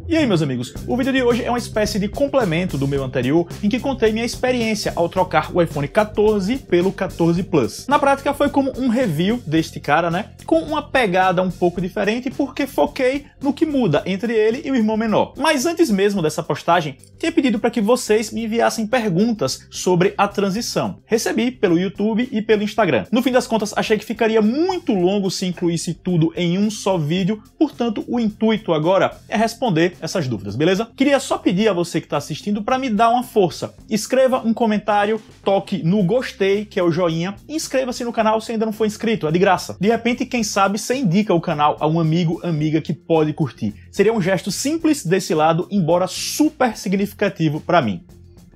E aí, meus amigos, o vídeo de hoje é uma espécie de complemento do meu anterior, em que contei minha experiência ao trocar o iPhone 14 pelo 14 Plus. Na prática foi como um review deste cara, né, com uma pegada um pouco diferente, porque foquei no que muda entre ele e o irmão menor. Mas antes mesmo dessa postagem, tinha pedido para que vocês me enviassem perguntas sobre a transição. Recebi pelo YouTube e pelo Instagram. No fim das contas, achei que ficaria muito longo se incluísse tudo em um só vídeo, portanto o intuito agora é responder essas dúvidas, beleza? Queria só pedir a você que está assistindo para me dar uma força. Escreva um comentário, toque no gostei, que é o joinha, e inscreva-se no canal se ainda não for inscrito, é de graça. De repente, quem sabe, você indica o canal a um amigo, amiga que pode curtir. Seria um gesto simples desse lado, embora super significativo para mim.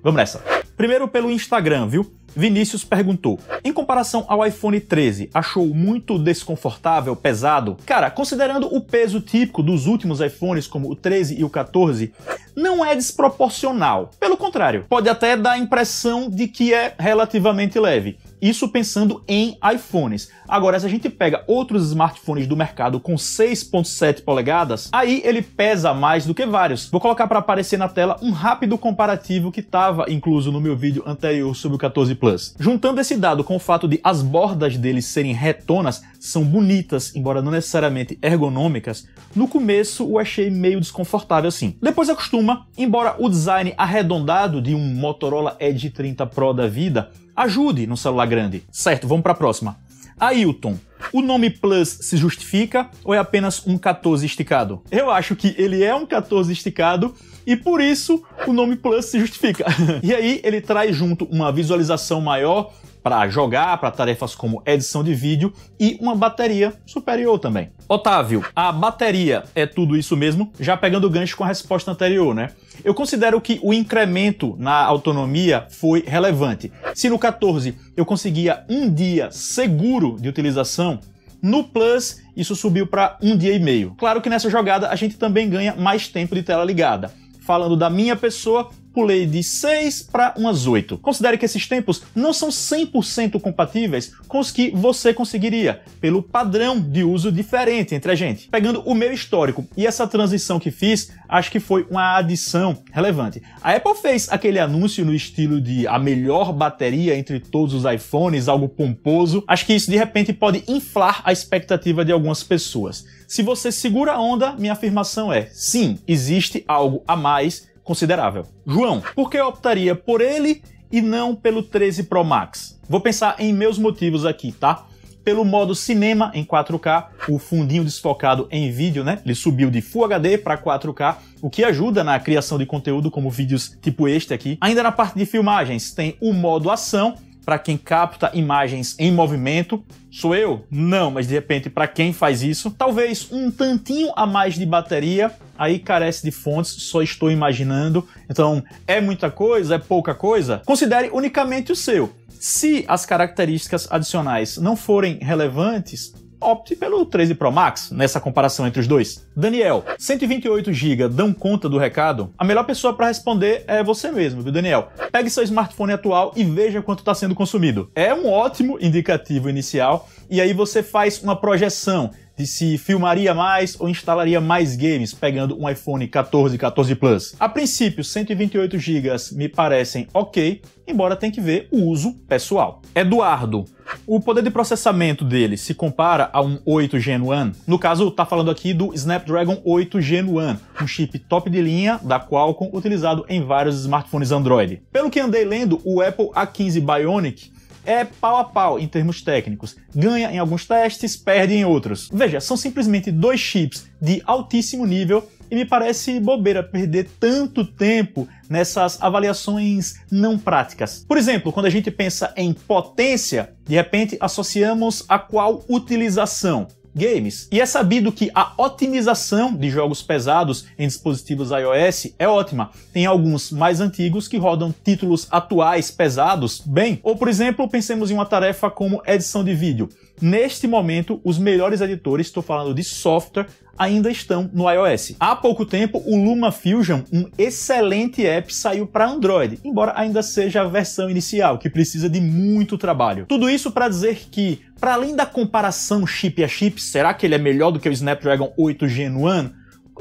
Vamos nessa. Primeiro pelo Instagram, viu? Vinícius perguntou: em comparação ao iPhone 13, achou muito desconfortável, pesado? Cara, considerando o peso típico dos últimos iPhones, como o 13 e o 14, não é desproporcional. Pelo contrário, pode até dar a impressão de que é relativamente leve. Isso pensando em iPhones. Agora, se a gente pega outros smartphones do mercado com 6.7 polegadas, aí ele pesa mais do que vários. Vou colocar para aparecer na tela um rápido comparativo que estava incluso no meu vídeo anterior sobre o 14 Plus. Juntando esse dado com o fato de as bordas deles serem retonas, são bonitas, embora não necessariamente ergonômicas, no começo eu achei meio desconfortável assim. Depois acostuma, embora o design arredondado de um Motorola Edge 30 Pro da vida ajude no celular grande. Certo, vamos para a próxima. Ailton: o nome Plus se justifica ou é apenas um 14 esticado? Eu acho que ele é um 14 esticado e por isso o nome Plus se justifica. E aí ele traz junto uma visualização maior para jogar, para tarefas como edição de vídeo e uma bateria superior também. Otávio: a bateria é tudo isso mesmo? Já pegando o gancho com a resposta anterior, né? Eu considero que o incremento na autonomia foi relevante. Se no 14 eu conseguia um dia seguro de utilização, no Plus isso subiu para um dia e meio. Claro que nessa jogada a gente também ganha mais tempo de tela ligada. Falando da minha pessoa, pulei de 6 para umas 8. Considere que esses tempos não são 100% compatíveis com os que você conseguiria, pelo padrão de uso diferente entre a gente. Pegando o meu histórico e essa transição que fiz, acho que foi uma adição relevante. A Apple fez aquele anúncio no estilo de a melhor bateria entre todos os iPhones, algo pomposo. Acho que isso de repente pode inflar a expectativa de algumas pessoas. Se você segura a onda, minha afirmação é: sim, existe algo a mais considerável. João: por que eu optaria por ele e não pelo 13 Pro Max? Vou pensar em meus motivos aqui, tá? Pelo modo cinema em 4K, o fundinho desfocado em vídeo, né? Ele subiu de Full HD para 4K, o que ajuda na criação de conteúdo como vídeos tipo este aqui. Ainda na parte de filmagens, tem o modo ação, para quem capta imagens em movimento. Sou eu? Não, mas de repente para quem faz isso. Talvez um tantinho a mais de bateria, aí carece de fontes, só estou imaginando. Então, é muita coisa? É pouca coisa? Considere unicamente o seu. Se as características adicionais não forem relevantes, opte pelo 13 Pro Max, nessa comparação entre os dois. Daniel: 128 GB dão conta do recado? A melhor pessoa para responder é você mesmo, viu, Daniel? Pegue seu smartphone atual e veja quanto está sendo consumido. É um ótimo indicativo inicial, e aí você faz uma projeção de se filmaria mais ou instalaria mais games pegando um iPhone 14 e 14 Plus. A princípio, 128 GB me parecem ok, embora tenha que ver o uso pessoal. Eduardo: o poder de processamento dele se compara a um 8 Gen 1? No caso, tá falando aqui do Snapdragon 8 Gen 1, um chip top de linha da Qualcomm utilizado em vários smartphones Android. Pelo que andei lendo, o Apple A15 Bionic é pau a pau em termos técnicos. Ganha em alguns testes, perde em outros. Veja, são simplesmente dois chips de altíssimo nível e me parece bobeira perder tanto tempo nessas avaliações não práticas. Por exemplo, quando a gente pensa em potência, de repente associamos a qual utilização? Games. E é sabido que a otimização de jogos pesados em dispositivos iOS é ótima. Tem alguns mais antigos que rodam títulos atuais pesados bem. Ou, por exemplo, pensemos em uma tarefa como edição de vídeo. Neste momento, os melhores editores, estou falando de software, ainda estão no iOS. Há pouco tempo, o LumaFusion, um excelente app, saiu para Android, embora ainda seja a versão inicial, que precisa de muito trabalho. Tudo isso para dizer que, para além da comparação chip a chip, será que ele é melhor do que o Snapdragon 8 Gen 1?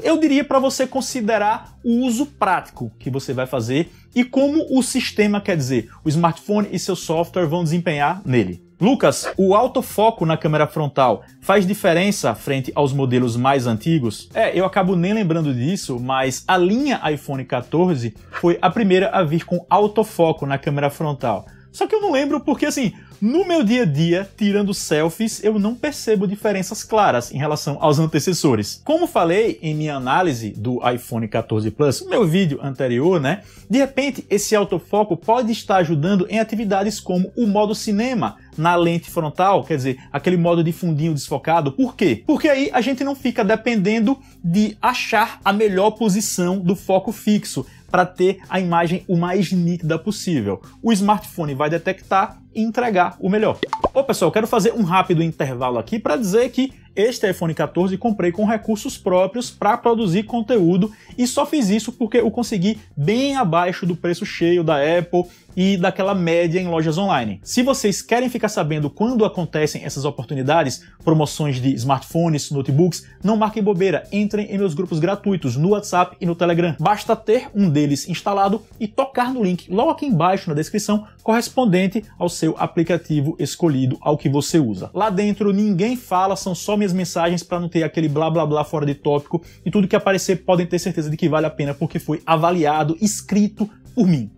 eu diria para você considerar o uso prático que você vai fazer e como o sistema, quer dizer, o smartphone e seu software vão desempenhar nele. Lucas, o autofoco na câmera frontal faz diferença frente aos modelos mais antigos? Eu acabo nem lembrando disso, mas a linha iPhone 14 foi a primeira a vir com autofoco na câmera frontal. Só que eu não lembro porque, assim, no meu dia a dia, tirando selfies, eu não percebo diferenças claras em relação aos antecessores. Como falei em minha análise do iPhone 14 Plus, meu vídeo anterior, né? De repente, esse autofoco pode estar ajudando em atividades como o modo cinema na lente frontal, quer dizer, aquele modo de fundinho desfocado. Por quê? Porque aí a gente não fica dependendo de achar a melhor posição do foco fixo para ter a imagem o mais nítida possível. O smartphone vai detectar e entregar o melhor. Ô pessoal, quero fazer um rápido intervalo aqui para dizer que este iPhone 14 comprei com recursos próprios para produzir conteúdo e só fiz isso porque eu consegui bem abaixo do preço cheio da Apple e daquela média em lojas online. Se vocês querem ficar sabendo quando acontecem essas oportunidades, promoções de smartphones, notebooks, não marquem bobeira, entrem em meus grupos gratuitos no WhatsApp e no Telegram. Basta ter um deles instalado e tocar no link logo aqui embaixo na descrição correspondente ao seu aplicativo escolhido, ao que você usa. Lá dentro ninguém fala, são só minhas mensagens para não ter aquele blá blá blá fora de tópico e tudo que aparecer podem ter certeza de que vale a pena porque foi avaliado, escrito por mim.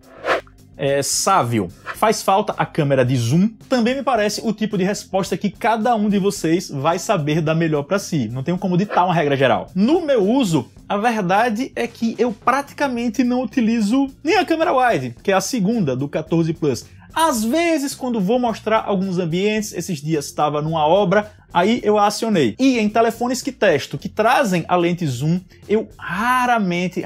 Sávio, faz falta a câmera de zoom? Também me parece o tipo de resposta que cada um de vocês vai saber dar melhor para si. Não tenho como ditar uma regra geral. No meu uso, a verdade é que eu praticamente não utilizo nem a câmera wide, que é a segunda do 14 Plus. Às vezes, quando vou mostrar alguns ambientes, esses dias estava numa obra, aí eu a acionei. E em telefones que testo, que trazem a lente zoom, eu raramente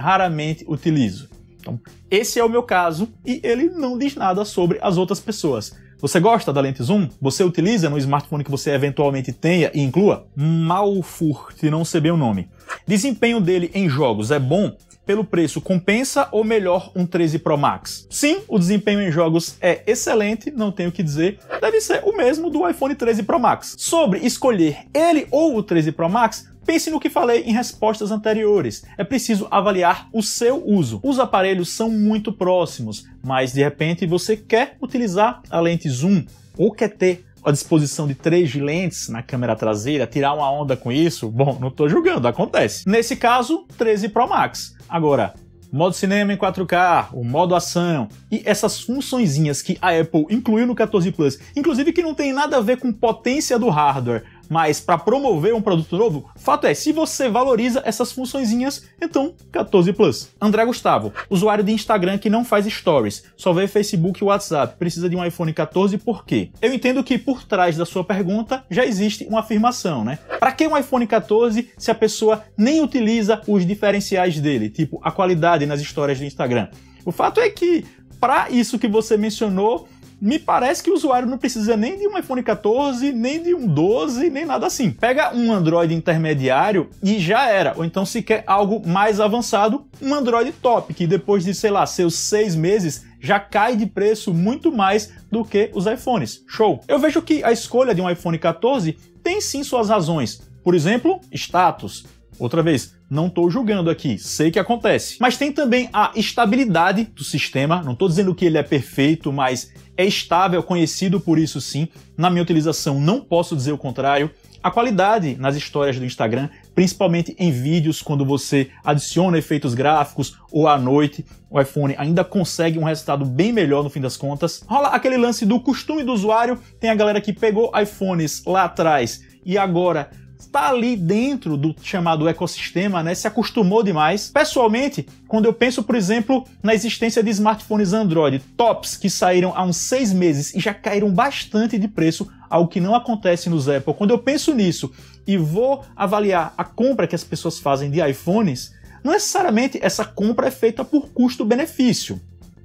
utilizo. Então, esse é o meu caso e ele não diz nada sobre as outras pessoas. Você gosta da lente zoom? Você utiliza no smartphone que você eventualmente tenha e inclua? Malfurt, não sei bem o nome. Desempenho dele em jogos é bom? Pelo preço, compensa ou melhor um 13 Pro Max? Sim, o desempenho em jogos é excelente, não tenho o que dizer. Deve ser o mesmo do iPhone 13 Pro Max. Sobre escolher ele ou o 13 Pro Max, pense no que falei em respostas anteriores. É preciso avaliar o seu uso. Os aparelhos são muito próximos, mas de repente você quer utilizar a lente zoom ou quer ter a disposição de 3 lentes na câmera traseira, tirar uma onda com isso? Bom, não estou julgando, acontece. Nesse caso, 13 Pro Max. Agora, modo cinema em 4K, o modo ação e essas funçõezinhas que a Apple incluiu no 14 Plus, inclusive que não tem nada a ver com potência do hardware, mas para promover um produto novo, fato é, se você valoriza essas funçõezinhas, então 14 Plus. André Gustavo, usuário de Instagram que não faz stories, só vê Facebook e WhatsApp, precisa de um iPhone 14 por quê? Eu entendo que por trás da sua pergunta já existe uma afirmação, né? Para que um iPhone 14 se a pessoa nem utiliza os diferenciais dele, tipo a qualidade nas histórias do Instagram? O fato é que, para isso que você mencionou, me parece que o usuário não precisa nem de um iPhone 14, nem de um 12, nem nada assim. Pega um Android intermediário e já era. Ou então, se quer algo mais avançado, um Android top, que depois de, sei lá, seus 6 meses, já cai de preço muito mais do que os iPhones. Show! Eu vejo que a escolha de um iPhone 14 tem sim suas razões. Por exemplo, status. Outra vez, não estou julgando aqui, sei que acontece. Mas tem também a estabilidade do sistema, não estou dizendo que ele é perfeito, mas é estável, conhecido por isso sim. Na minha utilização não posso dizer o contrário. A qualidade nas histórias do Instagram, principalmente em vídeos, quando você adiciona efeitos gráficos ou à noite, o iPhone ainda consegue um resultado bem melhor no fim das contas. Rola aquele lance do costume do usuário, tem a galera que pegou iPhones lá atrás e agora está ali dentro do chamado ecossistema, né? Se acostumou demais. Pessoalmente, quando eu penso, por exemplo, na existência de smartphones Android tops que saíram há uns 6 meses e já caíram bastante de preço, algo que não acontece nos Apple. Quando eu penso nisso e vou avaliar a compra que as pessoas fazem de iPhones, não necessariamente essa compra é feita por custo-benefício.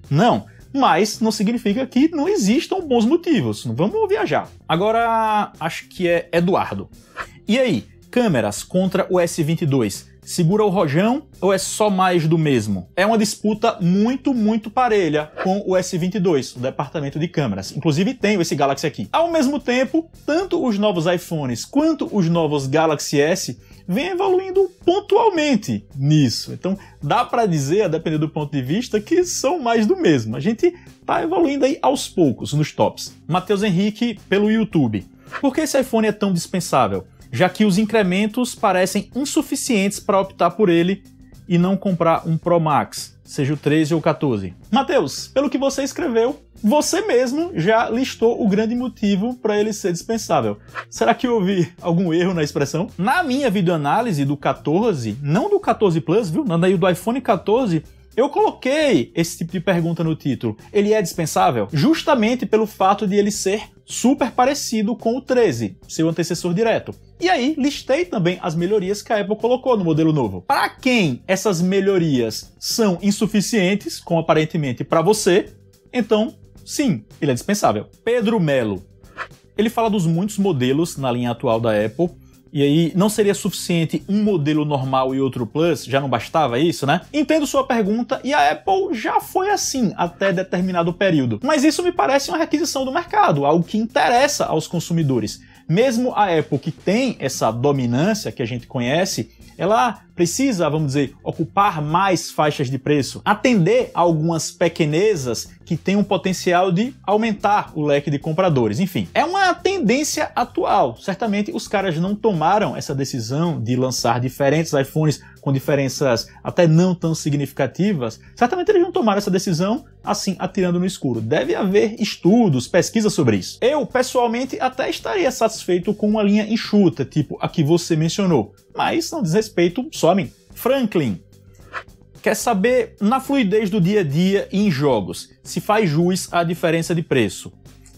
Não. Mas não significa que não existam bons motivos. Não vamos viajar. Agora, acho que é Eduardo. E aí, câmeras contra o S22? Segura o rojão ou é só mais do mesmo? É uma disputa muito parelha com o S22, o departamento de câmeras. Inclusive tenho esse Galaxy aqui. Ao mesmo tempo, tanto os novos iPhones quanto os novos Galaxy S vem evoluindo pontualmente nisso. Então dá para dizer, a depender do ponto de vista, que são mais do mesmo. A gente tá evoluindo aí aos poucos nos tops. Matheus Henrique pelo YouTube. Por que esse iPhone é tão dispensável? Já que os incrementos parecem insuficientes para optar por ele e não comprar um Pro Max, seja o 13 ou o 14. Matheus, pelo que você escreveu, você mesmo já listou o grande motivo para ele ser dispensável. Será que houve algum erro na expressão? Na minha videoanálise do 14, não do 14 Plus, viu? Não, daí do iPhone 14, eu coloquei esse tipo de pergunta no título. Ele é dispensável? Justamente pelo fato de ele ser super parecido com o 13, seu antecessor direto. E aí, listei também as melhorias que a Apple colocou no modelo novo. Para quem essas melhorias são insuficientes, como aparentemente para você, então, sim, ele é dispensável. Pedro Melo. Ele fala dos muitos modelos na linha atual da Apple, e aí não seria suficiente um modelo normal e outro Plus? Já não bastava isso, né? Entendo sua pergunta e a Apple já foi assim até determinado período. Mas isso me parece uma requisição do mercado, algo que interessa aos consumidores. Mesmo a Apple, que tem essa dominância que a gente conhece, ela precisa, vamos dizer, ocupar mais faixas de preço, atender a algumas pequenezas que têm um potencial de aumentar o leque de compradores. Enfim, é uma tendência atual. Certamente os caras não tomaram essa decisão de lançar diferentes iPhones com diferenças até não tão significativas. Certamente eles não tomaram essa decisão assim, atirando no escuro. Deve haver estudos, pesquisas sobre isso. Eu, pessoalmente, até estaria satisfeito com uma linha enxuta, tipo a que você mencionou. Mas não diz respeito só a mim. Franklin quer saber, na fluidez do dia a dia e em jogos, se faz jus à diferença de preço.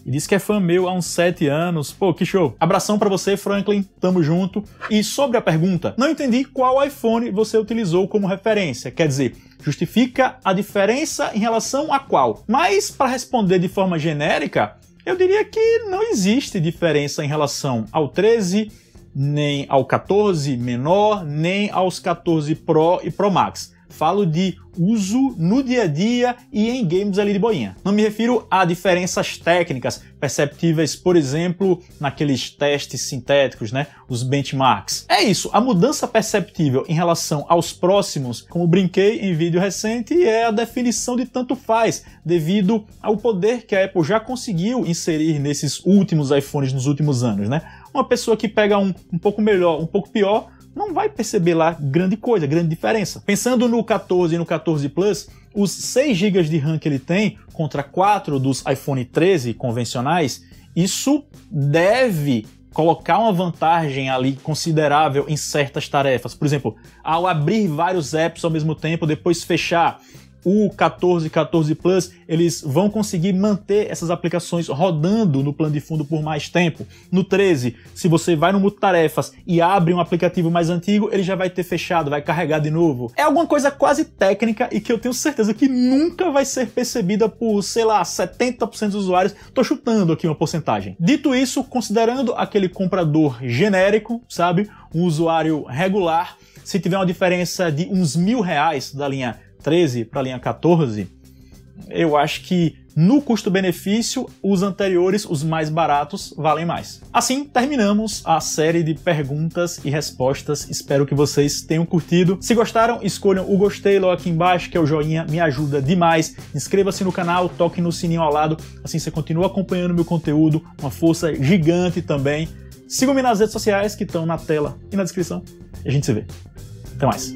E diz que é fã meu há uns 7 anos. Pô, que show! Abração pra você, Franklin. Tamo junto. E sobre a pergunta, não entendi qual iPhone você utilizou como referência. Quer dizer, justifica a diferença em relação a qual? Mas, para responder de forma genérica, eu diria que não existe diferença em relação ao 13, nem ao 14 menor, nem aos 14 Pro e Pro Max. Falo de uso no dia a dia e em games ali de boinha. Não me refiro a diferenças técnicas perceptíveis, por exemplo, naqueles testes sintéticos, né? Os benchmarks. É isso, a mudança perceptível em relação aos próximos, como brinquei em vídeo recente, é a definição de tanto faz, devido ao poder que a Apple já conseguiu inserir nesses últimos iPhones nos últimos anos, né? Uma pessoa que pega um pouco melhor, um pouco pior, não vai perceber lá grande coisa, grande diferença. Pensando no 14 e no 14 Plus, os 6 GB de RAM que ele tem contra 4 dos iPhone 13 convencionais, isso deve colocar uma vantagem ali considerável em certas tarefas. Por exemplo, ao abrir vários apps ao mesmo tempo, depois fechar o 14 e 14 Plus, eles vão conseguir manter essas aplicações rodando no plano de fundo por mais tempo. No 13, se você vai no multitarefas e abre um aplicativo mais antigo, ele já vai ter fechado, vai carregar de novo. É alguma coisa quase técnica e que eu tenho certeza que nunca vai ser percebida por, sei lá, 70% dos usuários. Tô chutando aqui uma porcentagem. Dito isso, considerando aquele comprador genérico, sabe, um usuário regular, se tiver uma diferença de uns R$1.000 da linha 13 para a linha 14, eu acho que no custo-benefício, os anteriores, os mais baratos, valem mais. Assim, terminamos a série de perguntas e respostas. Espero que vocês tenham curtido. Se gostaram, escolham o gostei logo aqui embaixo, que é o joinha, me ajuda demais. Inscreva-se no canal, toque no sininho ao lado, assim você continua acompanhando meu conteúdo, uma força gigante também. Sigam-me nas redes sociais que estão na tela e na descrição. E a gente se vê. Até mais.